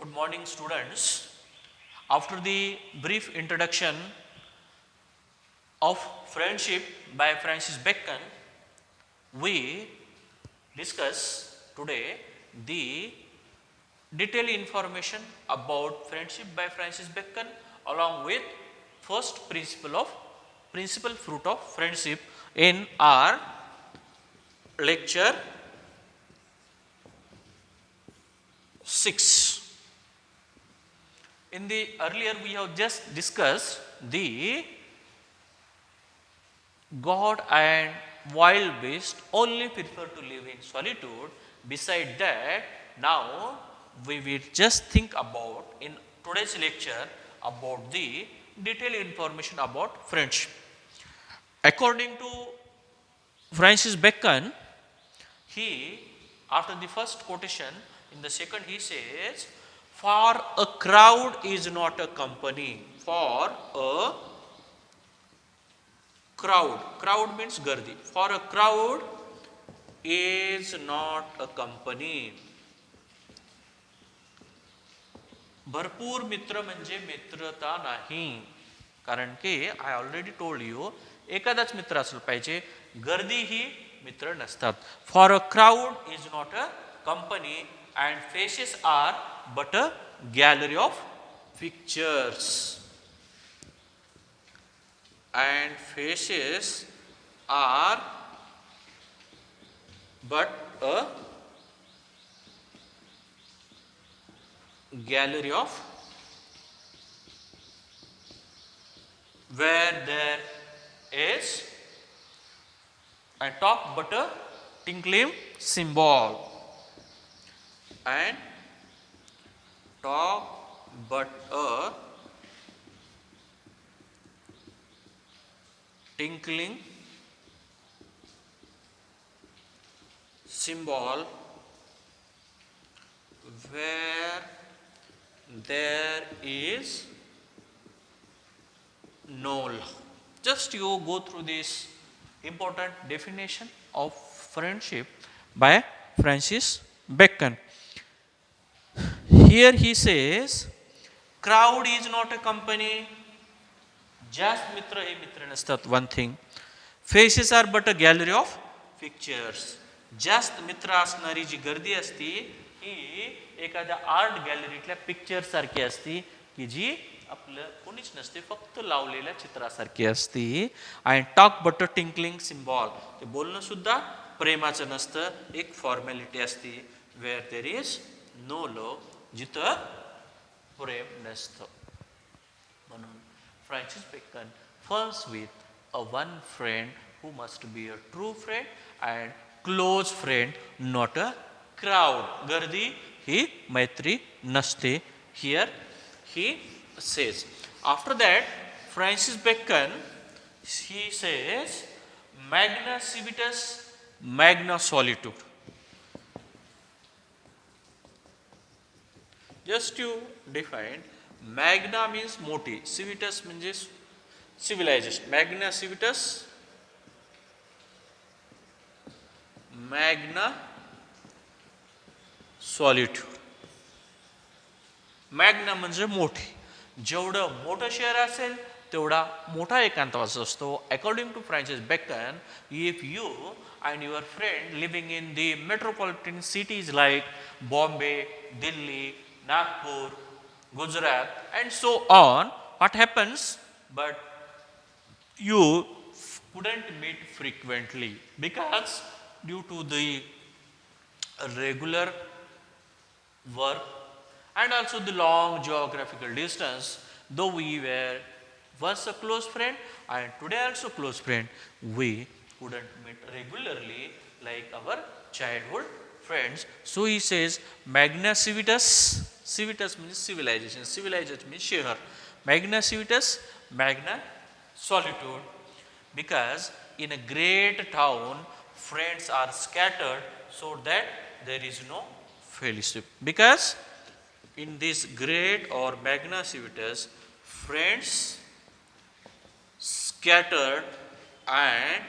Good morning, students. After the brief introduction of friendship by Francis Bacon, we discuss today the detailed information about friendship by Francis Bacon along with first principal fruit of friendship in our lecture 6. In the earlier we have just discussed the God and wild beast only prefer to live in solitude. Beside that, now we will just think about in today's lecture about the detailed information about friendship. According to Francis Bacon, he after the first quotation in the second he says, "For a crowd is not a company, for a crowd means gardi, for a crowd is not a company." भरपूर मित्र म्हणजे मित्रता नाही. कारण की I already told you एखादाच मित्र असला पाहिजे, गर्दी ही मित्र नसतात. For a crowd is not a company and faces are but a gallery of pictures. And faces are but a gallery of where there is and talk but a tinkling symbol and talk but a tinkling symbol where there is no law. Just you go through this important definition of friendship by Francis Bacon. Here he says, crowd is not a company. जास्त मित्र हे मित्र नसतात. One thing, faces are but a gallery of pictures. जास्त मित्र असणारी जी गर्दी असती ही एखाद्या आर्ट गॅलरीतल्या पिक्चर सारखी असती की जी आपलं कोणीच नसते, फक्त लावलेल्या चित्रासारखी असती. And talk but a tinkling symbol. ते बोलणं सुद्धा प्रेमाचं नसतं, एक फॉर्मॅलिटी असती. वेअर देर इज नो लो, जिथं प्रेम नसतं. म्हणून Francis Bacon first with a one friend who must be a true friend and close friend, not a crowd. गर्दी ही मैत्री नसते. Here he says. After that, Francis Bacon he says, magna civitas, magna solitude. Just to define, magna means मोठी, civitas म्हणजे civilization. magna civitas, magna solitude. magna म्हणजे मोठी. जेवढं मोठं शहर असेल तेवढा मोठा एकांतवास असतो. According to Francis Bacon, if you and your friend living in the metropolitan cities like Bombay, Delhi, Nagpur, Gujarat and so on, what happens? But you couldn't meet frequently because due to the regular work and also the long geographical distance, though we were once a close friend and today also close friend, we couldn't meet regularly like our childhood friends. So he says, magna civitas, civitas means civilization, civilization means shehar, magna civitas, magna solitude. Because in a great town, friends are scattered so that there is no fellowship. Because in this great or magna civitas, friends scattered and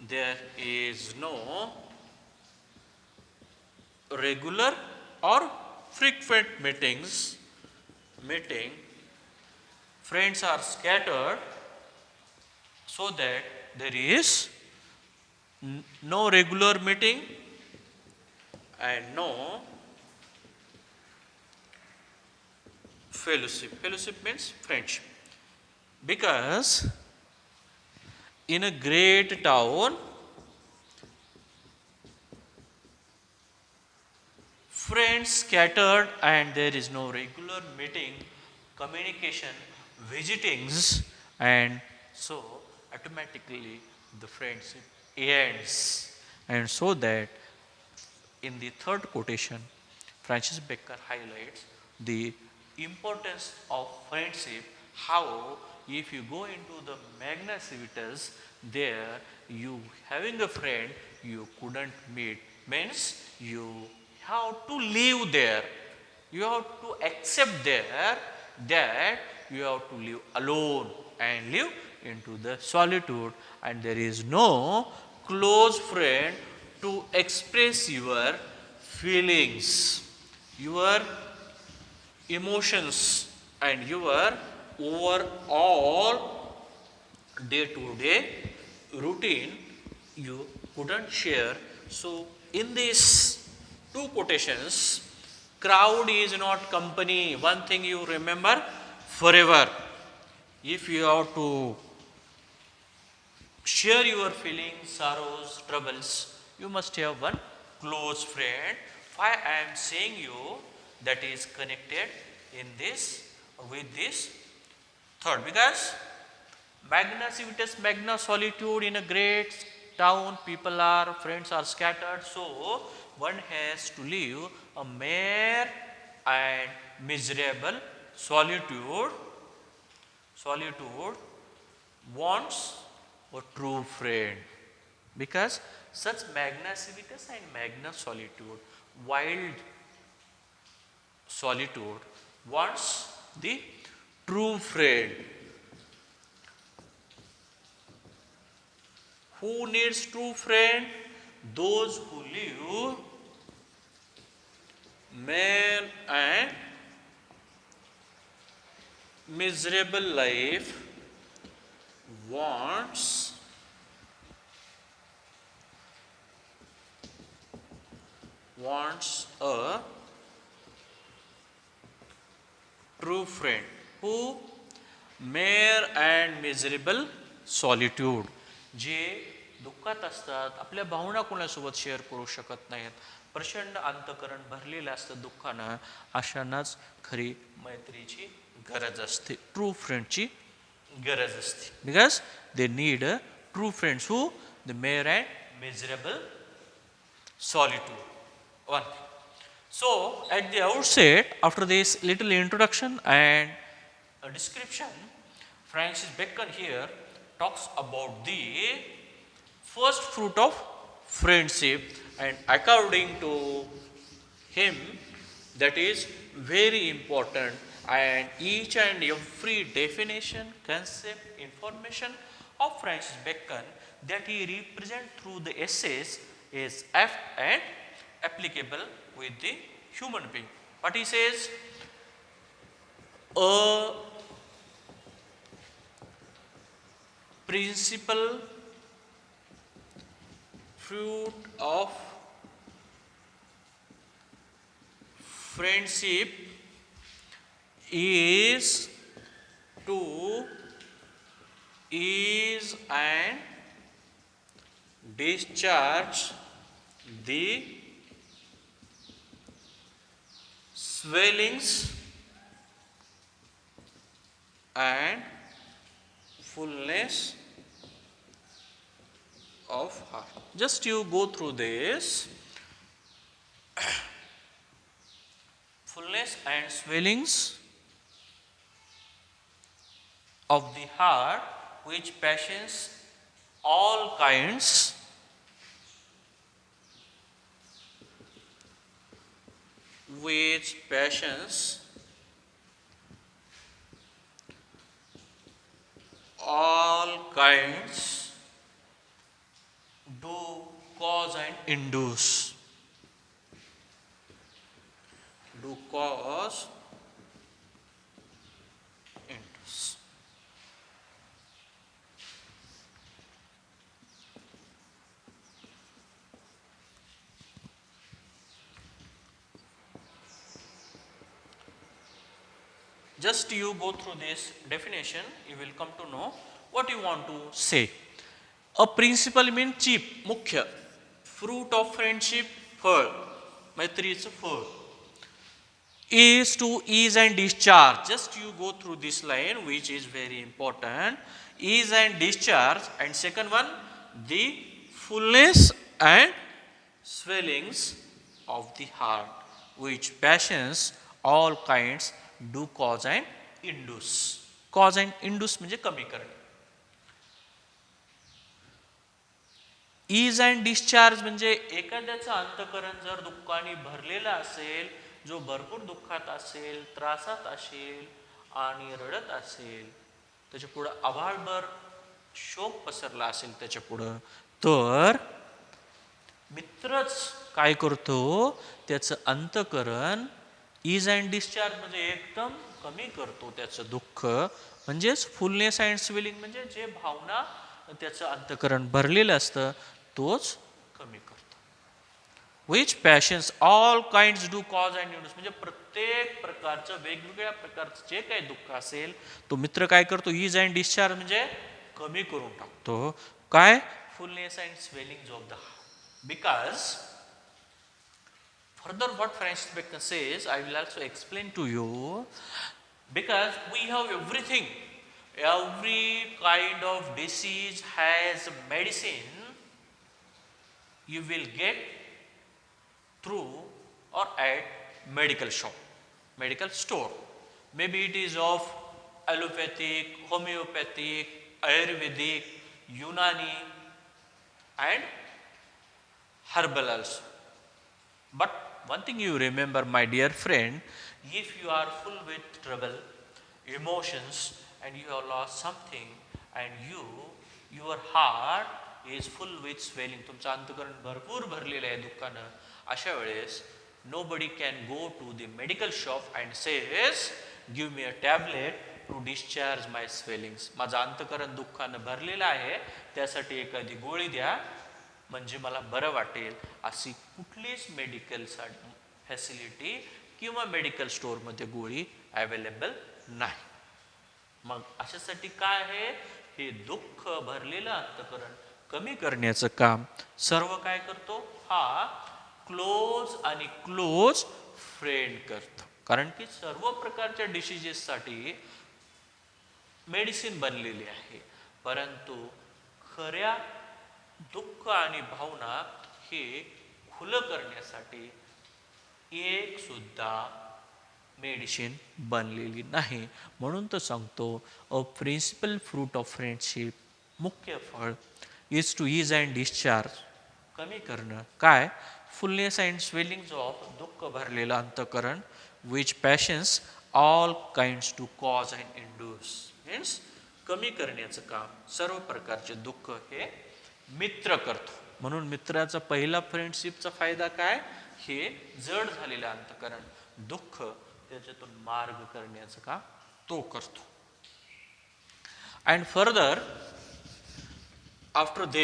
there is no regular or frequent meeting, friends are scattered so that there is no regular meeting and no fellowship. Fellowship means friendship. Because in a great town, friends scattered and there is no regular meeting, communication, visitings, and so automatically the friendship ends. And so that in the third quotation, Francis Bacon highlights the importance of friendship, how if you go into the Magna Civitas, there you having a friend you couldn't meet, means you have to live there. You have to accept there that you have to live alone and live into the solitude, and there is no close friend to express your feelings, your emotions, and your overall day to day routine you couldn't share. So, in these two quotations, crowd is not company. One thing you remember forever. If you have to share your feelings, sorrows, troubles, you must have one close friend. Why I am saying you that is connected in this with this third, because Magna civitas, magna solitude, in a great town, people are, friends are scattered, so one has to live a mere and miserable solitude. Solitude wants a true friend, because such magna civitas and magna solitude, wild solitude, wants the true friend. Who needs true friend? Those who live mere and miserable life wants a true friend. Who? Mere and miserable solitude. जे दुःखात असतात, आपल्या भावना कोणासोबत share करू शकत नाहीत, प्रचंड अंतकरण भरलेलं असतं दुःखानं, अशांनाच खरी मैत्रीची गरज असते, ट्रू फ्रेंडची गरज असते. Because they need a true friends who the mayor and miserable solitude. One thing. So, at the outset, after this little introduction and a description, Francis Bacon here talks about the first fruit of friendship, and according to him, that is very important, and each and every definition, concept, information of Francis Bacon that he represents through the essays is apt and applicable with the human being. What he says, a principal fruit of friendship is to ease and discharge the swellings and fullness of heart. Just you go through this. Fullness and swellings of the heart, which passions all kinds, which passions all kinds do cause and induce. do cause induce. Just you go through this definition, you will come to know what you want to say. A principle means chief, मुख्य. Fruit of friendship, फळ. मैत्रीचं फळ. Is to ease and discharge. Just you go through this line, which is very important. Ease and discharge. And second one, the fullness and swellings of the heart, which passions all kinds do cause and induce. Cause and induce म्हणजे कमी करणे. Ease and discharge म्हणजे एखाद्याचं अंतःकरण जर दुःखाने भरलेलं असेल, जो भरपूर दुःखात असेल, त्रासात असेल आणि रडत असेल, त्याच्या पुढं आभाळभर शोक पसरला असेल त्याच्या पुढं, तर मित्रच काय करतो, त्याचं अंतःकरण ईज अँड डिस्चार्ज म्हणजे एकदम कमी करतो त्याचं दुःख. म्हणजेच फुलनेस अँड स्वेलिंग म्हणजे जे भावना त्याचं अंतःकरण भरलेलं असतं तोच कमी करतो. Which passions all kinds do cause and induce म्हणजे प्रत्येक प्रकारचं वेगवेगळ्या प्रकारचं जे काही दुःख असेल तो मित्र काय करतो, ईज अँड डिस्चार्ज म्हणजे कमी करून टाकतो. काय, fullness and swelling of the heart. Because further what Francis Bacon says, I will also explain to you, because we have everything, every kind of disease has medicine you will get through or at medical shop, medical store. Maybe it is of allopathic, homeopathic, ayurvedic, Unani and herbal also. But one thing you remember, my dear friend, if you are full with trouble, emotions, and you have lost something, and your heart is full with swelling, तुमचं अंतःकरण भरपूर भरलेलं आहे दुःखानं, अशा वेळेस nobody can go to the medical shop and says, give me a tablet to discharge my swellings. माझं अंतःकरण दुःखानं भरलेलं आहे, त्यासाठी एखादी गोळी द्या म्हणजे मला बरं वाटेल, अशी कुठलीच मेडिकल फॅसिलिटी किंवा मेडिकल स्टोअरमध्ये गोळी अवेलेबल नाही. मग अशासाठी काय आहे, हे दुःख भरलेलं अंतःकरण कमी करण्याचं काम सर्व काय करतो, हा क्लोज आणि क्लोज फ्रेंड करतो. कारण की सर्व प्रकारच्या डिसिजेससाठी मेडिसिन बनलेली आहे, परंतु खऱ्या दुःख आणि भावना हे खुलं करण्यासाठी एक सुद्धा मेडिसिन बनलेली नाही. म्हणून तर सांगतो, a principal fruit of friendship, मुख्य फळ, is to ease and discharge, कमी करणं. काय, फुलनेस अँड स्वेलिंग ऑफ दुःख भरलेलं अंतःकरण, which passions all kinds to cause and induce, means कमी करण्याचं काम सर्व प्रकारचे दुःख हे मित्र करतो. म्हणून मित्राचा पहिला फ्रेंडशिपचा फायदा काय, हे जड झालेलं अंतःकरण दुःख त्याच्यातून मार्ग करण्याचं काम तो करतो. And further after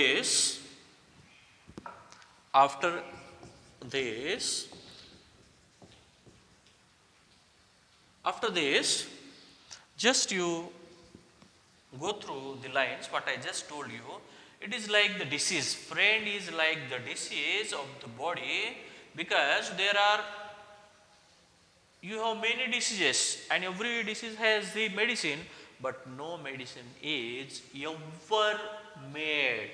this, just you go through the lines what I just told you. It is like the disease. Friend is like the disease of the body, because you have many diseases and every disease has the medicine, but no medicine is ever made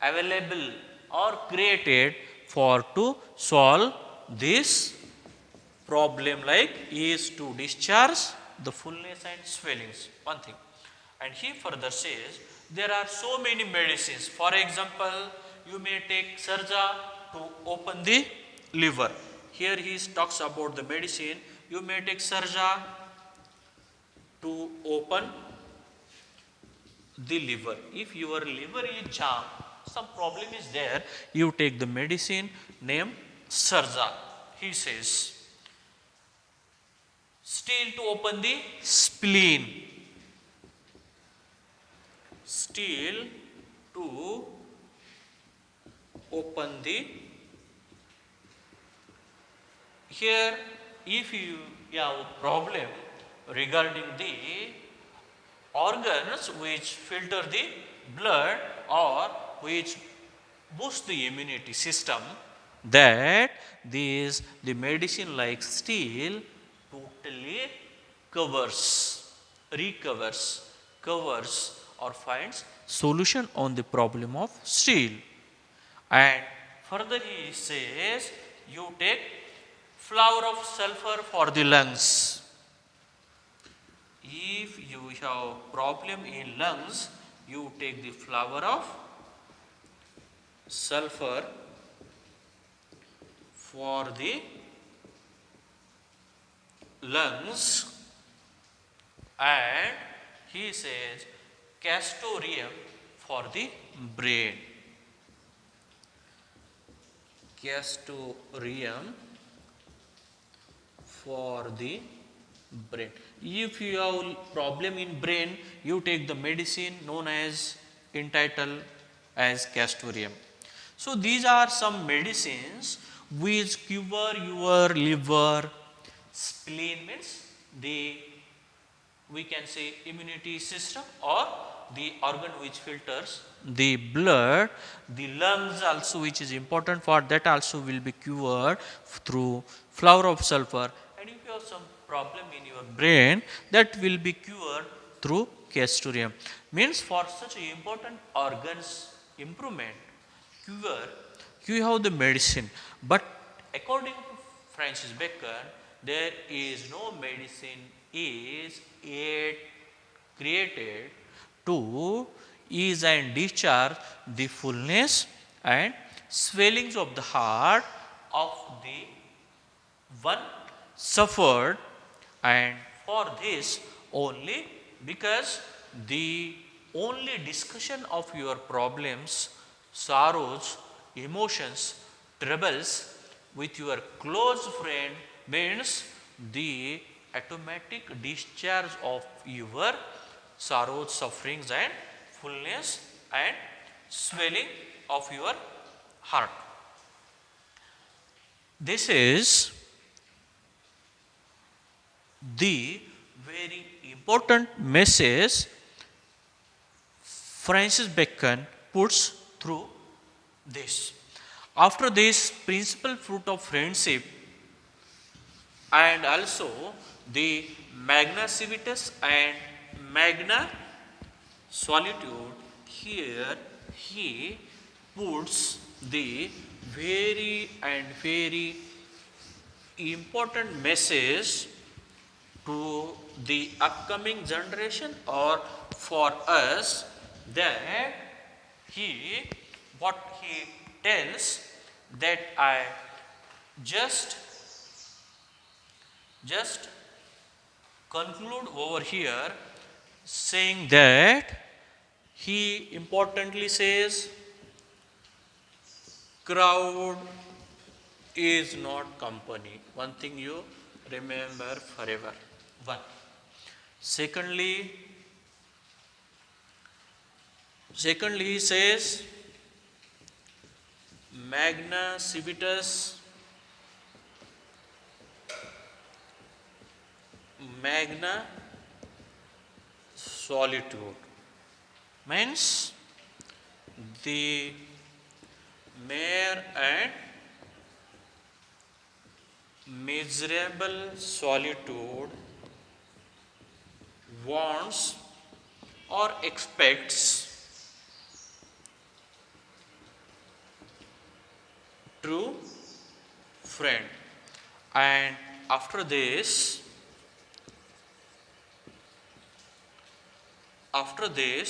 available or created for to solve this problem, like is to discharge the fullness and swellings, one thing. And he further says there are so many medicines. For example, you may take sarja to open the liver. Here he talks about the medicine. You may take sarja to open the liver. If your liver is jammed, some problem is there, you take the medicine named sarja, he says. Steel to open the spleen. Steel to open the. Here, if you have a problem regarding the organs which filter the blood or which boost the immunity system, that the medicine like steel totally recovers, covers or finds solution on the problem of steel. And further he says, you take flower of sulfur for the lungs. If you have problem in lungs, you take the flower of sulfur for the lungs, and he says castoreum for the brain. Castoreum for the brain. If you have problem in brain, you take the medicine known as entitled as castoreum. So these are some medicines which cure your liver. Spleen means the, we can say, immunity system or the organ which filters the blood. The lungs also, which is important for that, also will be cured through flower of sulfur. And if you have some problem in your brain, that will be cured through castoreum. Means for such important organs improvement, cure, you have the medicine. But according to Francis Bacon, there is no medicine is yet created to ease and discharge the fullness and swellings of the heart of the one suffered, and for this only, because the only discussion of your problems, sorrows, emotions, troubles with your close friend means the automatic discharge of your sorrows, sufferings and fullness and swelling of your heart. This is the very important message Francis Bacon puts through this. After this, principal fruit of friendship and also the magna civitas and magna solitude, here he puts the very and very important message to the upcoming generation or for us, that he, what he tells, that I just conclude over here saying that he importantly says crowd is not company. One thing you remember forever. One. Secondly, he says magna civitas, magna solitude means the mere and miserable solitude wants or expects true friend. And after this,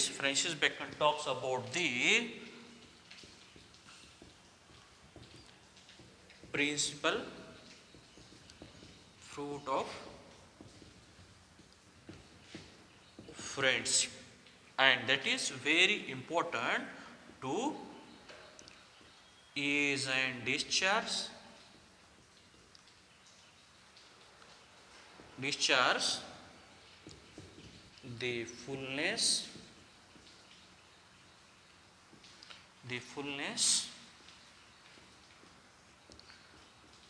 Francis Bacon talks about the principal fruit of friendship, and that is very important to ease discharge the fullness, the fullness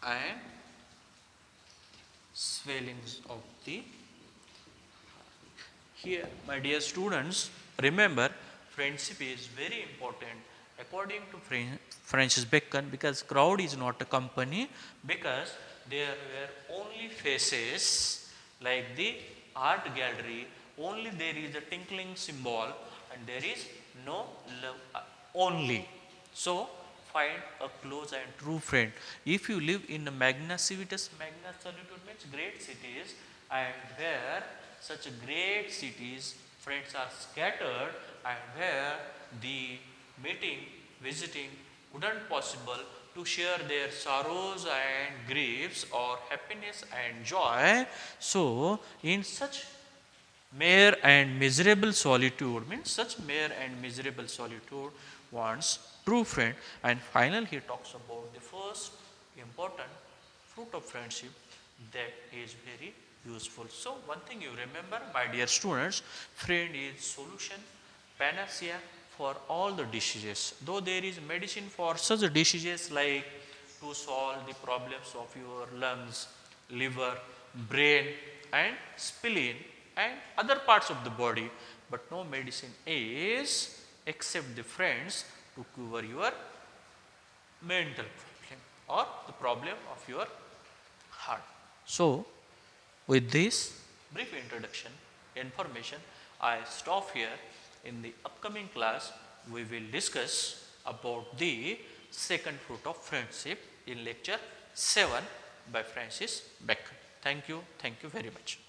and swellings of the. Here, my dear students, remember friendship is very important according to Francis Bacon, because crowd is not a company, because there were only faces like the art gallery, only there is a tinkling symbol and there is no love only. So, find a close and true friend. If you live in a magna civitas, magna solitude means great cities, and where such great cities friends are scattered, and where the meeting, visiting couldn't possible to share their sorrows and griefs or happiness and joy. So, in such mere and miserable solitude, means such mere and miserable solitude wants true friend. And finally he talks about the first important fruit of friendship, that is very useful. So one thing you remember, my dear students, friend is solution, panacea for all the diseases. Though there is medicine for such diseases like to solve the problems of your lungs, liver, brain and spleen and other parts of the body, but no medicine is except the friends to cure your mental problem or the problem of your heart. So, with this brief introduction information, I stop here. In the upcoming class, we will discuss about the second fruit of friendship in lecture 7 by Francis Bacon. Thank you very much.